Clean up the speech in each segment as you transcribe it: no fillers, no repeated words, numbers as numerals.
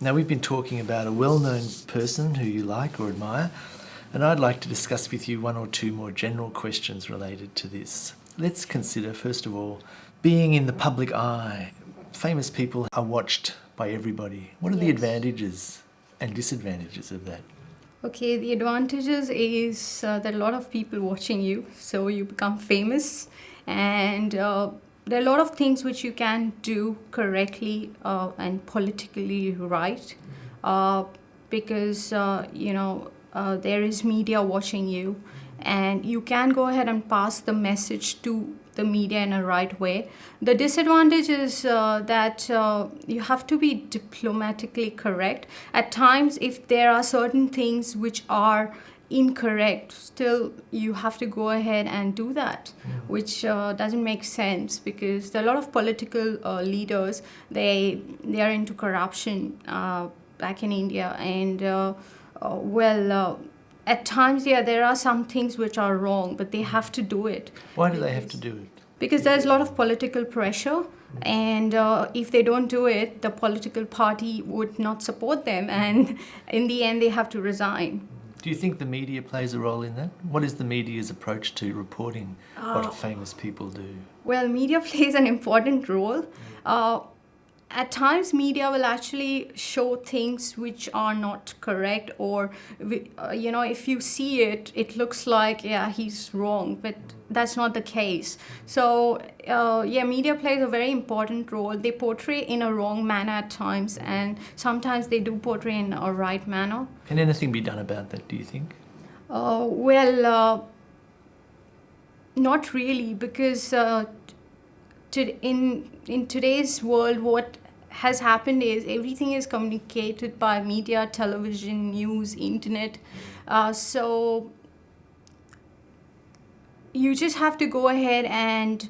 Now, we've been talking about a well-known person who you like or admire, and I'd like to discuss with you one or two more general questions related to this. Let's consider, first of all, being in the public eye. Famous people are watched by everybody. What are the advantages and disadvantages of that? Okay, the advantages is that a lot of people watching you, so you become famous, and there are a lot of things which you can do correctly and politically right, because there is media watching you, and you can go ahead and pass the message to the media in a right way. The disadvantage is that you have to be diplomatically correct. At times, if there are certain things which are incorrect, still you have to go ahead and do that, which doesn't make sense, because there are a lot of political leaders, they are into corruption back in India, and at times, there are some things which are wrong, but they have to do it. Why do they have to do it? Because there's a lot of political pressure, and if they don't do it, the political party would not support them, and in the end, they have to resign. Do you think the media plays a role in that? What is the media's approach to reporting what famous people do? Well, media plays an important role. At times, media will actually show things which are not correct, or if you see it, it looks like he's wrong, but that's not the case. So media plays a very important role. They portray in a wrong manner at times, and sometimes they do portray in a right manner. Can anything be done about that, do you think? Not really, because in today's world, what has happened is everything is communicated by media, television, news, internet. So you just have to go ahead and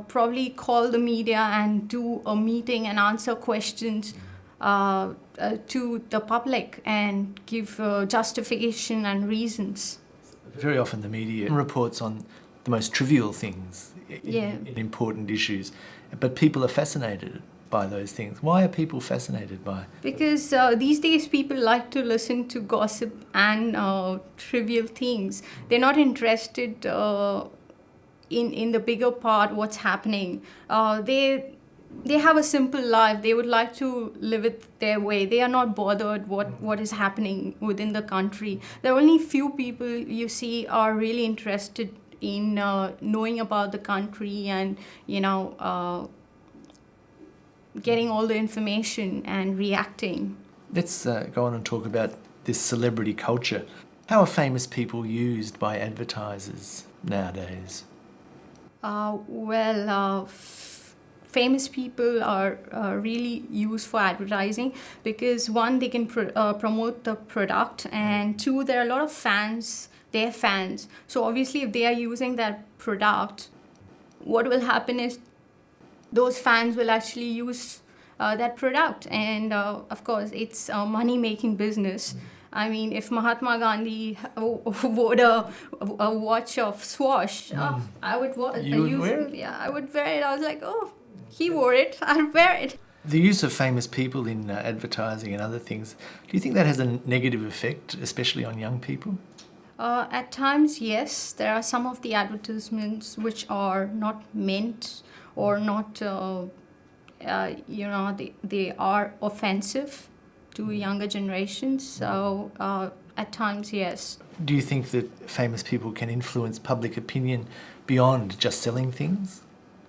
probably call the media and do a meeting and answer questions to the public and give justification and reasons. Very often the media reports on the most trivial things in important issues, but people are fascinated by those things. Why are people fascinated by it? Because these days people like to listen to gossip and trivial things. They're not interested in the bigger part, what's happening. They have a simple life. They would like to live it their way. They are not bothered what is happening within the country. There are only few people you see are really interested in knowing about the country and getting all the information and reacting. Let's go on and talk about this celebrity culture. How are famous people used by advertisers nowadays? Famous people are really used for advertising because, one, they can promote the product, and two, there are a lot of fans. They're fans. So obviously, if they are using that product, what will happen is those fans will actually use that product. And of course, it's a money-making business. I mean, if Mahatma Gandhi wore a watch of Swash, I would wear it? Yeah, I would wear it. I was like, oh, he wore it, I'll wear it. The use of famous people in advertising and other things, do you think that has a negative effect, especially on young people? At times, yes. There are some of the advertisements which are not meant or not, they are offensive to younger generations. So at times, yes. Do you think that famous people can influence public opinion beyond just selling things?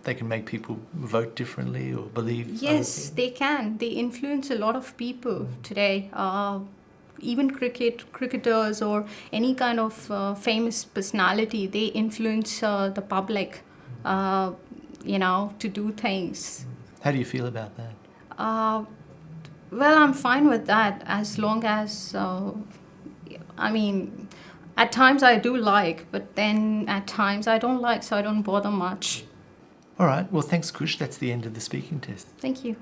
They can make people vote differently or believe? Yes, they can. They influence a lot of people today. Even cricketers or any kind of famous personality, they influence the public, to do things. How do you feel about that? I'm fine with that, as long as, at times I do like, but then at times I don't like, so I don't bother much. All right. Well, thanks, Khush. That's the end of the speaking test. Thank you.